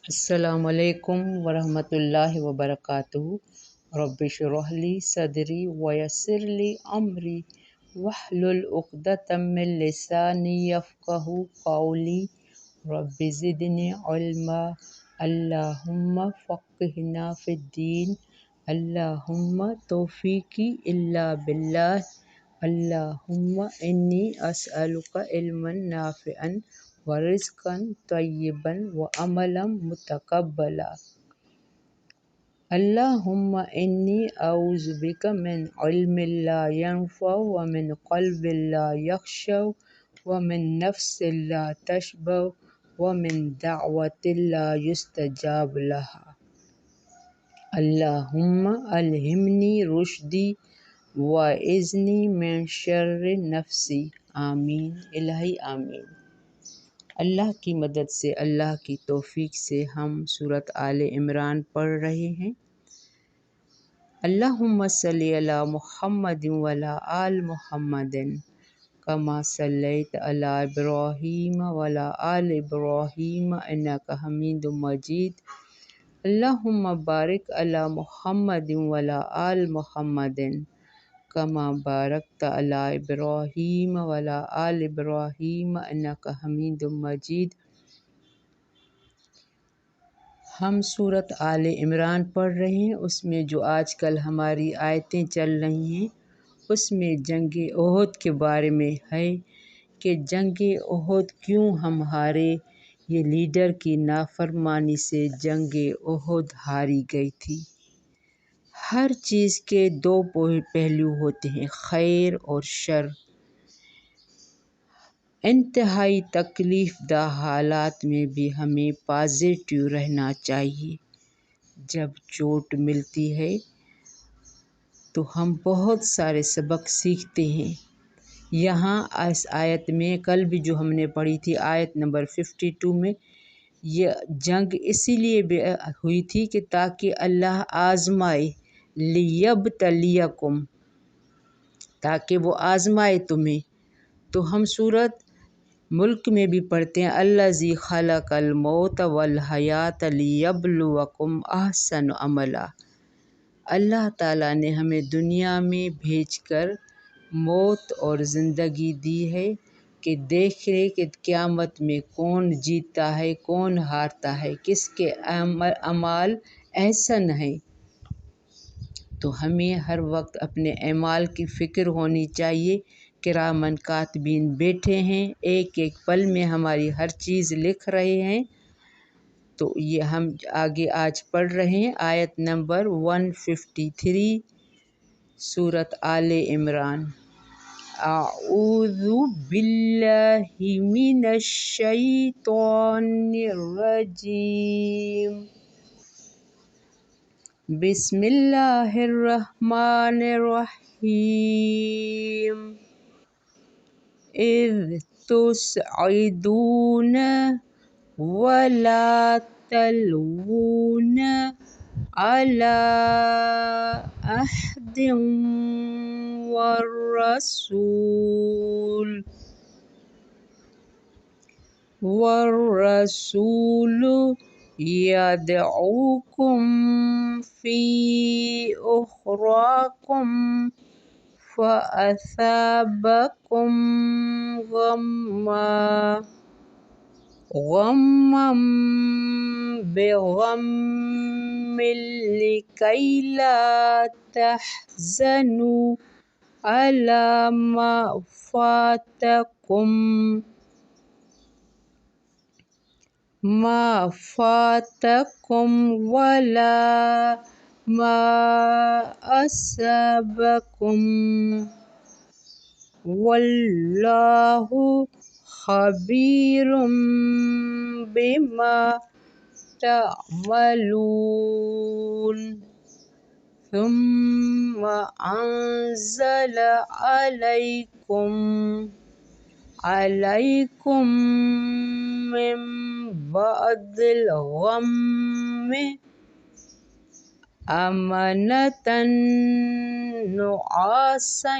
السلام علیکم ورحمۃ اللہ وبرکاتہ۔ رب اشرح لی صدری ویسر لی امری واحلل عقدۃ من لسانی یفقہوا قولی۔ رب زدنی علما، اللہم فقہنا فی الدین، اللہم توفیقی الا باللہ، اللہم انی اسألک علما نافعا ورزقا طیبا وعملا متقبلا۔ اللہم انی اعوذ بک من علم لا ینفع ومن قلب لا یخشع ومن نفس لا تشبع ومن دعوۃ لا یستجاب لہا۔ اللہم الہمنی رشدی واعذنی من شر نفسی۔ آمین الہی آمین۔ اللہ کی مدد سے، اللہ کی توفیق سے ہم سورۃ آل عمران پڑھ رہے ہیں۔ اللہم صلی علی محمد وعلی آل محمد کما صلیت علی ابراہیم وعلی آل ابراہیم انک حمید مجید۔ اللہم بارک علی محمد وعلی آل محمد کما بارکت علی ابراہیم وعلی آل ابراہیم انک حمید مجید۔ ہم سورۃ آل عمران پڑھ رہے ہیں۔ اس میں جو آج کل ہماری آیتیں چل رہی ہیں، اس میں جنگ احد کے بارے میں ہے کہ جنگ احد کیوں ہم ہارے۔ یہ لیڈر کی نافرمانی سے جنگ احد ہاری گئی تھی۔ ہر چیز کے دو پہلو ہوتے ہیں، خیر اور شر۔ انتہائی تکلیف دہ حالات میں بھی ہمیں پازیٹیو رہنا چاہیے۔ جب چوٹ ملتی ہے تو ہم بہت سارے سبق سیکھتے ہیں۔ یہاں اس آیت میں کل بھی جو ہم نے پڑھی تھی، آیت نمبر 52 میں، یہ جنگ اسی لیے ہوئی تھی کہ تاکہ اللہ آزمائے، لیبتلیکم، تاکہ وہ آزمائے تمہیں۔ تو ہم سورۃ ملک میں بھی پڑھتے ہیں، الذی خلق الموت والحیات لیبلوکم احسن عملا۔ اللہ تعالیٰ نے ہمیں دنیا میں بھیج کر موت اور زندگی دی ہے کہ دیکھے کہ قیامت میں کون جیتتا ہے، کون ہارتا ہے، کس کے اعمال احسن ہیں۔ تو ہمیں ہر وقت اپنے اعمال کی فکر ہونی چاہیے۔ کرامن کاتبین بیٹھے ہیں، ایک ایک پل میں ہماری ہر چیز لکھ رہے ہیں۔ تو یہ ہم آگے آج پڑھ رہے ہیں آیت نمبر 153 سورۃ آل عمران۔ اعوذ باللہ من الشیطان الرجیم، بسم اللہ الرحمن الرحیم۔ اذ تصعدون ولا تلوون على أحد والرسول يدعوكم في أخراكم فأثابكم غما بغم لكي لا تحزنوا على ما فاتكم ولا ما أصابكم، والله خبير بما تعملون۔ ثم أنزل عليكم من بعد الغم أمنة نعاسا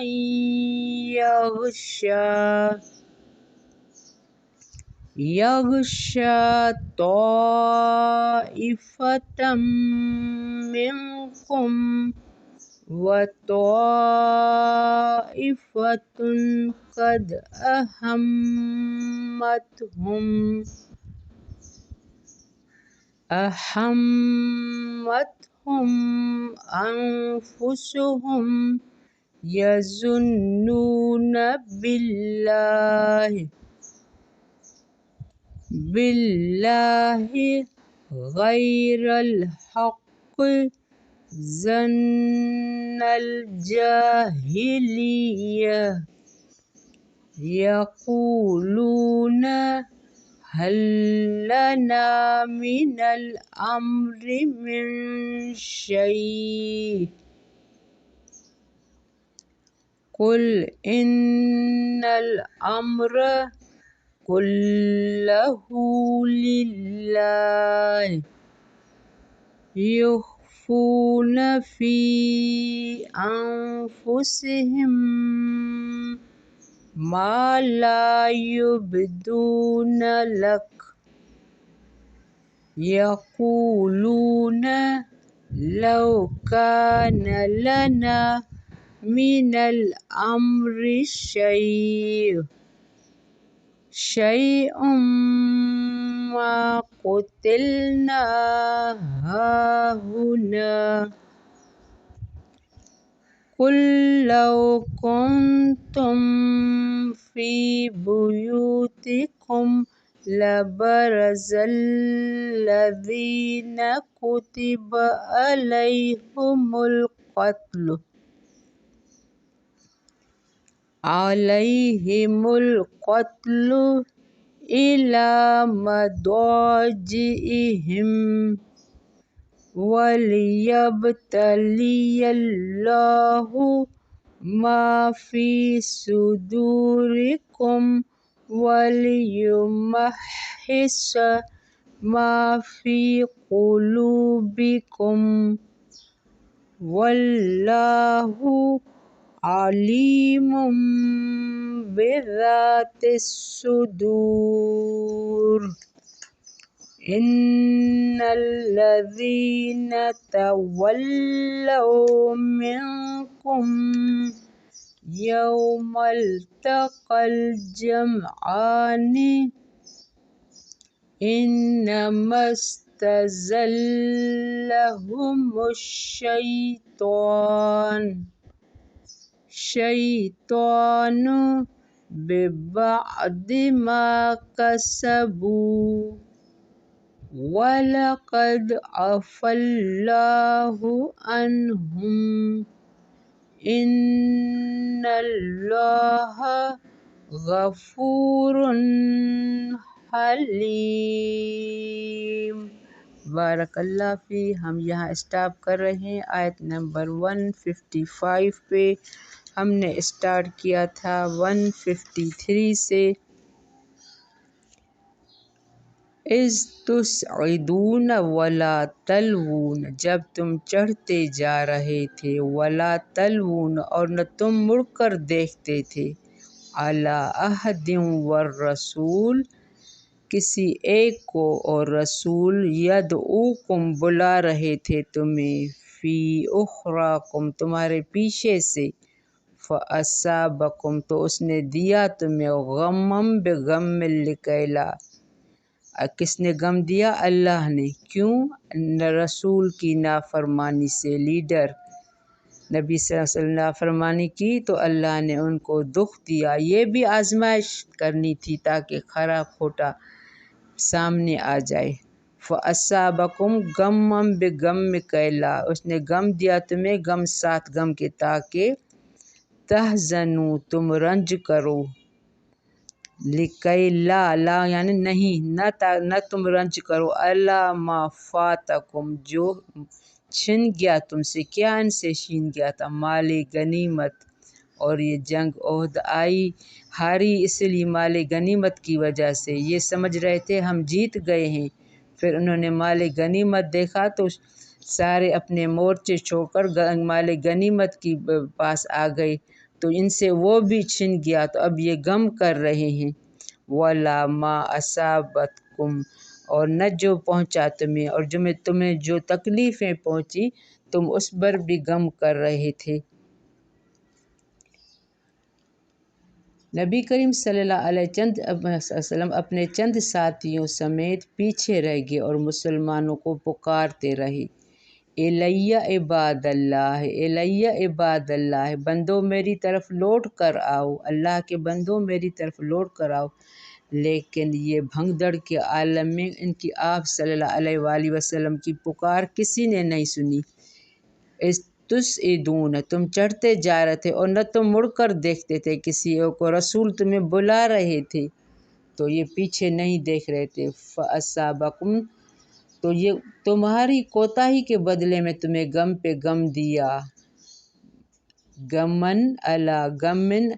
یغشا طائفة منکم وطائفة قد أهمتهم أنفسهم يظنون بالله غير الحق ظن الجاهلية يقولون هل لنا من الأمر من شيء قل إن الأمر كله لله يخفون في أنفسهم ما لا يبدون لك يقولون لو كان لنا من الأمر شيء ما قتلنا هاهنا قل لو كنتم في بيوتكم لبرز الذين كتب عليهم القتل إلى مضاجعهم وليبتلي الله ما في صدوركم وليمحص ما في قلوبكم والله عليم بذات الصدور إن الذين تولوا منكم يوم التقى الجمعان إنما استزلهم الشيطان ببعض ما كسبوا ولقد عفا الله عنهم إن الله غفور حلیم۔ بارک اللہ فی۔ ہم یہاں اسٹاپ کر رہے ہیں آیت نمبر 155 پہ۔ ہم نے اسٹارٹ کیا تھا 153 سے۔ اذ تصعدون ولا تلوون، جب تم چڑھتے جا رہے تھے، ولا تلوون، اور نہ تم مڑ کر دیکھتے تھے، علی احد والرسول، کسی ایک کو اور رسول، یدعوکم، بلا رہے تھے تمہیں، فی اخراکم، تمہارے پیچھے سے، فاصابکم، تو اس نے دیا تمہیں، غمم بغم لکیلا، کس نے غم دیا؟ اللہ نے۔ کیوں؟ رسول کی نافرمانی سے، لیڈر نبی صلی اللہ علیہ وسلم نافرمانی کی تو اللہ نے ان کو دکھ دیا۔ یہ بھی آزمائش کرنی تھی تاکہ کھرا کھوٹا سامنے آ جائے۔ فَأَصَابَكُمْ غَمًّا بِغَمٍّ کیلا، اس نے غم دیا تمہیں غم ساتھ غم کے، تاکہ تحزنوا، تم رنج کرو، لکئی لا، لا یعنی نہیں، نہ تم رنج کرو، اللہ ما فاتکم، جو چھن گیا تم سے۔ کیا ان سے چھین گیا تھا؟ مال غنیمت۔ اور یہ جنگ عہد آئی ہاری اس لیے مال غنیمت کی وجہ سے، یہ سمجھ رہے تھے ہم جیت گئے ہیں، پھر انہوں نے مال غنیمت دیکھا تو سارے اپنے مورچے چھوڑ کر مال غنیمت کی پاس آ گئے، تو ان سے وہ بھی چھن گیا، تو اب یہ غم کر رہے ہیں۔ ولا ما اصابتکم، اور نہ جو پہنچا تمہیں، اور تمہیں جو تکلیفیں پہنچی تم اس پر بھی غم کر رہے تھے۔ نبی کریم صلی اللہ علیہ وسلم اپنے چند ساتھیوں سمیت پیچھے رہ گئے اور مسلمانوں کو پکارتے رہے، الیہ عباد اللہ، الیہ عباد اللہ، بندوں میری طرف لوٹ کر آؤ، اللہ کے بندوں میری طرف لوٹ کر آؤ۔ لیکن یہ بھگدڑ کے عالم میں ان کی آپ صلی اللہ علیہ وآلہ وسلم کی پکار کسی نے نہیں سنی۔ تُسْعِدُونَ، تم چڑھتے جا رہے تھے اور نہ تم مڑ کر دیکھتے تھے کسی کو، رسول تمہیں بلا رہے تھے تو یہ پیچھے نہیں دیکھ رہے تھے۔ فَأَصَابَكُمْ، تو یہ تمہاری کوتاہی کے بدلے میں تمہیں غم پہ غم دیا، غمن علی غمن،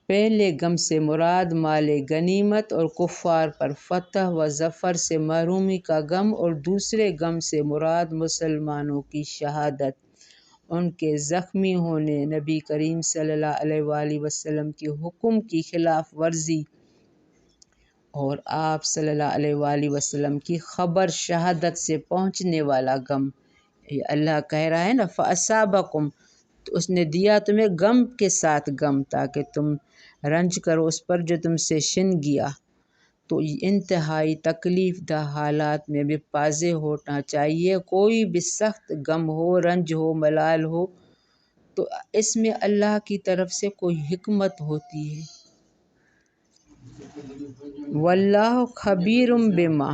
پہلے غم سے مراد مال غنیمت اور کفار پر فتح و ظفر سے محرومی کا غم، اور دوسرے غم سے مراد مسلمانوں کی شہادت، ان کے زخمی ہونے، نبی کریم صلی اللہ علیہ وآلہ وسلم کے حکم کی خلاف ورزی اور آپ صلی اللہ علیہ وآلہ وسلم کی خبر شہادت سے پہنچنے والا غم۔ یہ اللہ کہہ رہا ہے نا فَأَصَابَكُمْ، تو اس نے دیا تمہیں غم کے ساتھ غم، تاکہ تم رنج کرو اس پر جو تم سے چھن گیا۔ تو انتہائی تکلیف دہ حالات میں بھی واضح ہونا چاہیے، کوئی بھی سخت غم ہو، رنج ہو، ملال ہو، تو اس میں اللہ کی طرف سے کوئی حکمت ہوتی ہے۔ واللہ خبیر بما،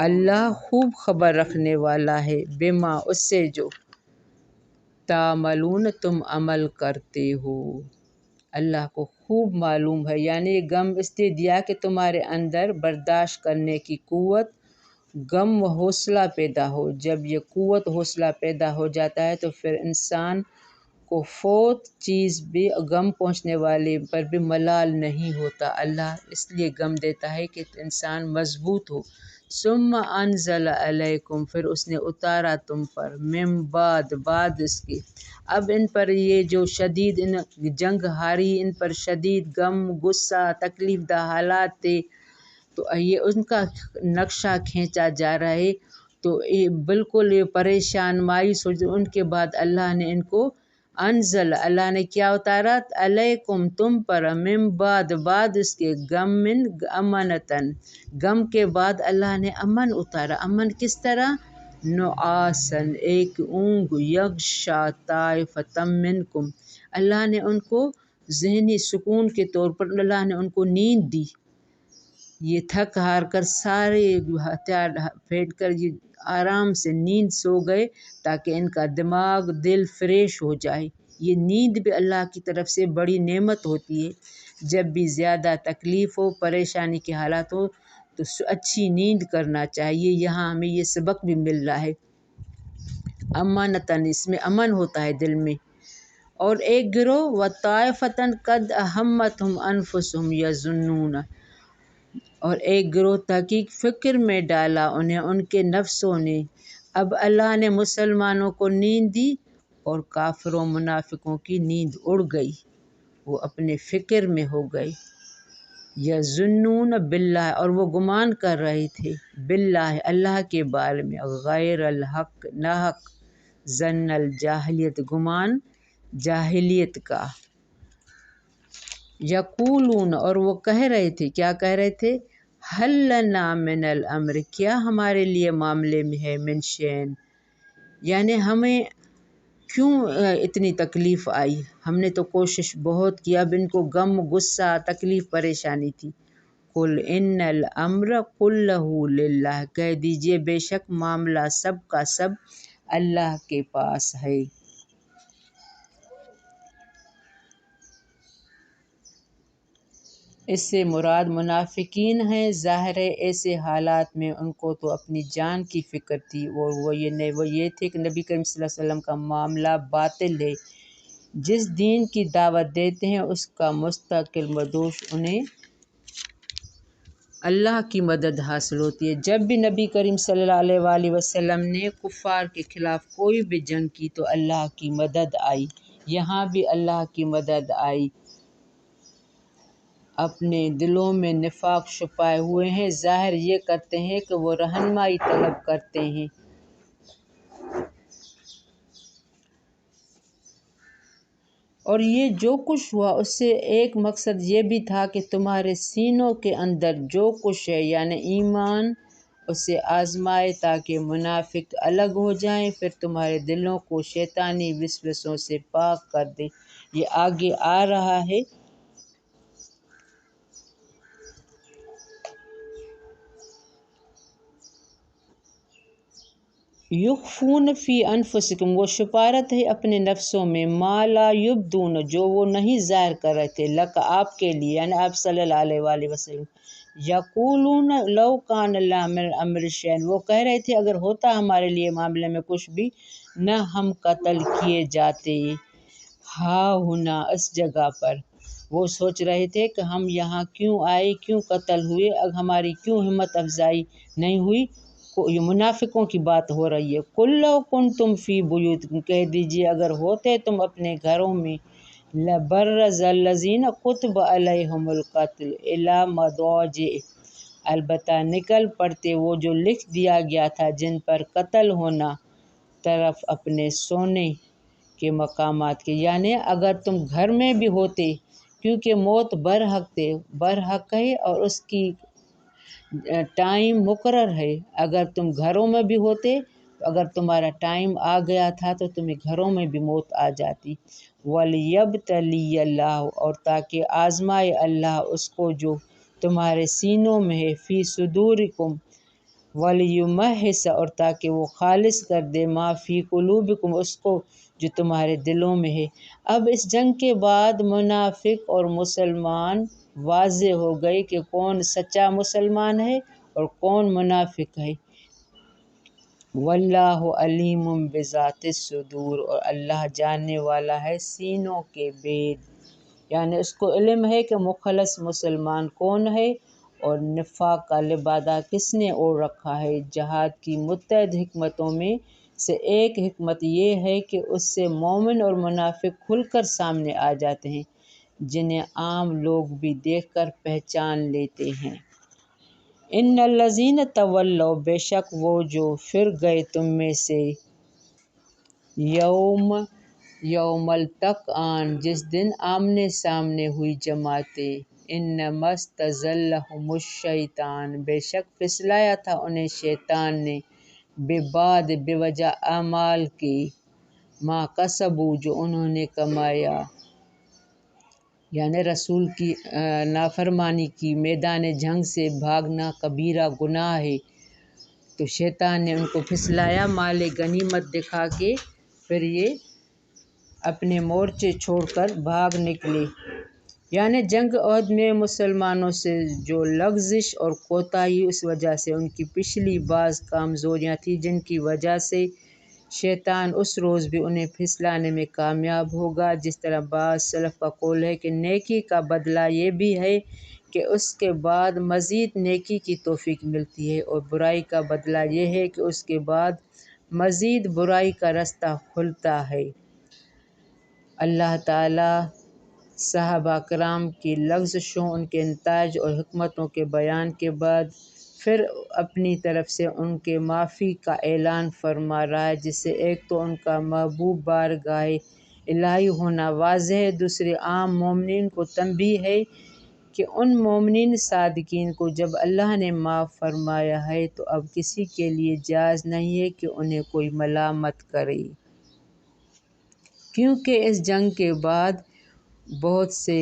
اللہ خوب خبر رکھنے والا ہے، بما، اس سے جو تعملون، تم عمل کرتے ہو، اللہ کو خوب معلوم ہے۔ یعنی یہ غم اس لیے دیا کہ تمہارے اندر برداشت کرنے کی قوت، غم و حوصلہ پیدا ہو۔ جب یہ قوت حوصلہ پیدا ہو جاتا ہے تو پھر انسان کو فوت چیز بھی، غم پہنچنے والے پر بھی ملال نہیں ہوتا۔ اللہ اس لیے غم دیتا ہے کہ انسان مضبوط ہو۔ ثم انزل علیکم، پھر اس نے اتارا تم پر، من بعد، بعد اس کے، اب ان پر یہ جو شدید ان جنگ ہاری، ان پر شدید غم، غصہ، تکلیف دہ حالات تھے، تو یہ ان کا نقشہ کھینچا جا رہا ہے، تو یہ بالکل یہ پریشان مایوس ہو جائے۔ ان کے بعد اللہ نے ان کو انزل، اللہ نے کیا اتارا علیکم تم پر، من بعد، بعد اس کے، غم امنتن، غم کے بعد اللہ نے امن اتارا۔ امن کس طرح؟ نعاسن، ایک اونگ، یغشا طائفۃ منکم، اللہ نے ان کو ذہنی سکون کے طور پر اللہ نے ان کو نیند دی۔ یہ تھک ہار کر سارے ہتھیار پھینک کر یہ آرام سے نیند سو گئے تاکہ ان کا دماغ دل فریش ہو جائے۔ یہ نیند بھی اللہ کی طرف سے بڑی نعمت ہوتی ہے۔ جب بھی زیادہ تکلیف ہو، پریشانی کے حالات ہو تو اچھی نیند کرنا چاہیے۔ یہاں ہمیں یہ سبق بھی مل رہا ہے۔ امانتاً، اس میں امن ہوتا ہے دل میں۔ اور ایک گروہ وطائفتاً قد اہمتہم انفسہم یظنون، اور ایک گروہ تحقیق فکر میں ڈالا انہیں ان کے نفسوں نے۔ اب اللہ نے مسلمانوں کو نیند دی اور کافروں منافقوں کی نیند اڑ گئی، وہ اپنے فکر میں ہو گئے۔ یظنون باللہ، اور وہ گمان کر رہے تھے، باللہ، اللہ کے بارے میں، غیر الحق، ناحق، ظن الجاہلیت، گمان جاہلیت کا۔ یقولون، اور وہ کہہ رہے تھے، کیا کہہ رہے تھے؟ حل لنا من الامر، کیا ہمارے لیے معاملے میں ہے، من شیء، یعنی ہمیں کیوں اتنی تکلیف آئی، ہم نے تو کوشش بہت کی، اب ان کو غم، غصہ، تکلیف، پریشانی تھی۔ قل ان الامر کلہ للہ، کہہ دیجئے بے شک معاملہ سب کا سب اللہ کے پاس ہے۔ اس سے مراد منافقین ہیں۔ ظاہر ہے ایسے حالات میں ان کو تو اپنی جان کی فکر تھی، اور وہ یہ تھے کہ نبی کریم صلی اللہ علیہ وسلم کا معاملہ باطل ہے، جس دین کی دعوت دیتے ہیں اس کا مستقل مدوش انہیں اللہ کی مدد حاصل ہوتی ہے۔ جب بھی نبی کریم صلی اللہ علیہ وآلہ وسلم نے کفار کے خلاف کوئی بھی جنگ کی تو اللہ کی مدد آئی۔ یہاں بھی اللہ کی مدد آئی۔ اپنے دلوں میں نفاق چھپائے ہوئے ہیں، ظاہر یہ کرتے ہیں کہ وہ رہنمائی طلب کرتے ہیں۔ اور یہ جو کچھ ہوا اس سے ایک مقصد یہ بھی تھا کہ تمہارے سینوں کے اندر جو کچھ ہے یعنی ایمان اسے آزمائے تاکہ منافق الگ ہو جائیں، پھر تمہارے دلوں کو شیطانی وسوسوں سے پاک کر دے۔ یہ آگے آ رہا ہے۔ یخفون فی انفسکم، وہ چھپارت ہے اپنے نفسوں میں، ما لا یبدون، جو وہ نہیں ظاہر کر رہے تھے، لک آپ کے لیے یعنی آپ صلی اللہ علیہ وآلہ وسلم۔ یقولون لو کان لنا من الامر شیء، وہ کہہ رہے تھے اگر ہوتا ہمارے لیے معاملے میں کچھ بھی نہ ہم قتل کیے جاتے، ہا ہنا اس جگہ پر۔ وہ سوچ رہے تھے کہ ہم یہاں کیوں آئے، کیوں قتل ہوئے، ہماری کیوں ہمت افزائی نہیں ہوئی۔ یہ منافقوں کی بات ہو رہی ہے۔ قل لو کنتم فی بیوتکم، کہہ دیجیے اگر ہوتے تم اپنے گھروں میں، لبرز الذین کتب علیہم القتل الی مضاجعہم، البتہ نکل پڑتے وہ جو لکھ دیا گیا تھا جن پر قتل ہونا، طرف اپنے سونے کے مقامات کے، یعنی اگر تم گھر میں بھی ہوتے، کیونکہ موت برحق ہے اور اس کی ٹائم مقرر ہے۔ اگر تم گھروں میں بھی ہوتے تو اگر تمہارا ٹائم آ گیا تھا تو تمہیں گھروں میں بھی موت آ جاتی۔ وَلِيَبْتَلِيَ اللّٰهُ، اور تاکہ آزمائے اللہ اس کو جو تمہارے سینوں میں ہے، فی صدورکم، وَلِيُمَحِّصَ، اور تاکہ وہ خالص کر دے، ما فی قلوبکم، اس کو جو تمہارے دلوں میں ہے۔ اب اس جنگ کے بعد منافق اور مسلمان واضح ہو گئے کہ کون سچا مسلمان ہے اور کون منافق ہے۔ واللہ علیم بذات الصدور، اور اللہ جاننے والا ہے سینوں کے بید، یعنی اس کو علم ہے کہ مخلص مسلمان کون ہے اور نفاق کا لبادہ کس نے اوڑھ رکھا ہے۔ جہاد کی متعدد حکمتوں میں سے ایک حکمت یہ ہے کہ اس سے مومن اور منافق کھل کر سامنے آ جاتے ہیں، جنہیں عام لوگ بھی دیکھ کر پہچان لیتے ہیں۔ ان الذین تولوا، بے شک وہ جو پھر گئے تم میں سے، یوم التق آن، جس دن آمنے سامنے ہوئی جماعتیں، انما استزلهم الشیطان، بے شک پھسلایا تھا انہیں شیطان نے، ببعض، بوجہ اعمال کے، ما کسبوا، جو انہوں نے کمایا، یعنی رسول کی نافرمانی کی، میدان جنگ سے بھاگنا کبیرہ گناہ ہے، تو شیطان نے ان کو پھسلایا مال غنیمت دکھا کے، پھر یہ اپنے مورچے چھوڑ کر بھاگ نکلے۔ یعنی جنگ احد میں مسلمانوں سے جو لغزش اور کوتاہی، اس وجہ سے ان کی پچھلی بعض کمزوریاں تھیں جن کی وجہ سے شیطان اس روز بھی انہیں پھسلانے میں کامیاب ہوگا۔ جس طرح بعض سلف کا قول ہے کہ نیکی کا بدلہ یہ بھی ہے کہ اس کے بعد مزید نیکی کی توفیق ملتی ہے، اور برائی کا بدلہ یہ ہے کہ اس کے بعد مزید برائی کا رستہ کھلتا ہے۔ اللہ تعالیٰ صحابہ کرام کی لغزشوں، ان کے نتائج اور حکمتوں کے بیان کے بعد پھر اپنی طرف سے ان کے معافی کا اعلان فرما رہا ہے، جس سے ایک تو ان کا محبوب بارگاہ الہی ہونا واضح ہے، دوسرے عام مومنین کو تنبیہ ہے کہ ان مومنین صادقین کو جب اللہ نے معاف فرمایا ہے تو اب کسی کے لیے جائز نہیں ہے کہ انہیں کوئی ملامت کرے، کیونکہ اس جنگ کے بعد بہت سے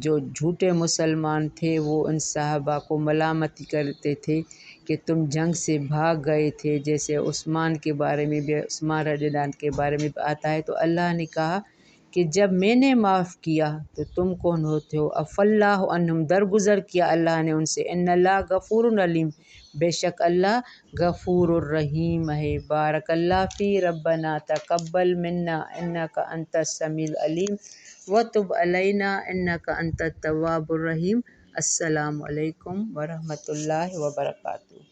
جو جھوٹے مسلمان تھے وہ ان صحابہ کو ملامت کرتے تھے کہ تم جنگ سے بھاگ گئے تھے، جیسے عثمان کے بارے میں بھی، عثمان رضی اللہ عنہ کے بارے میں بھی آتا ہے۔ تو اللہ نے کہا کہ جب میں نے معاف کیا تو تم کون ہوتے ہو؟ عفا اللہ عنہم، درگزر کیا اللہ نے ان سے۔ ان اللہ غفور علیم، بے شک اللہ غفور الرحیم ہے۔ بارک اللہ فی، ربنا تقبل منا انک انت السمیع العلیم وتب علینا انک انت التواب الرحیم۔ السلام علیکم ورحمۃ اللہ وبرکاتہ۔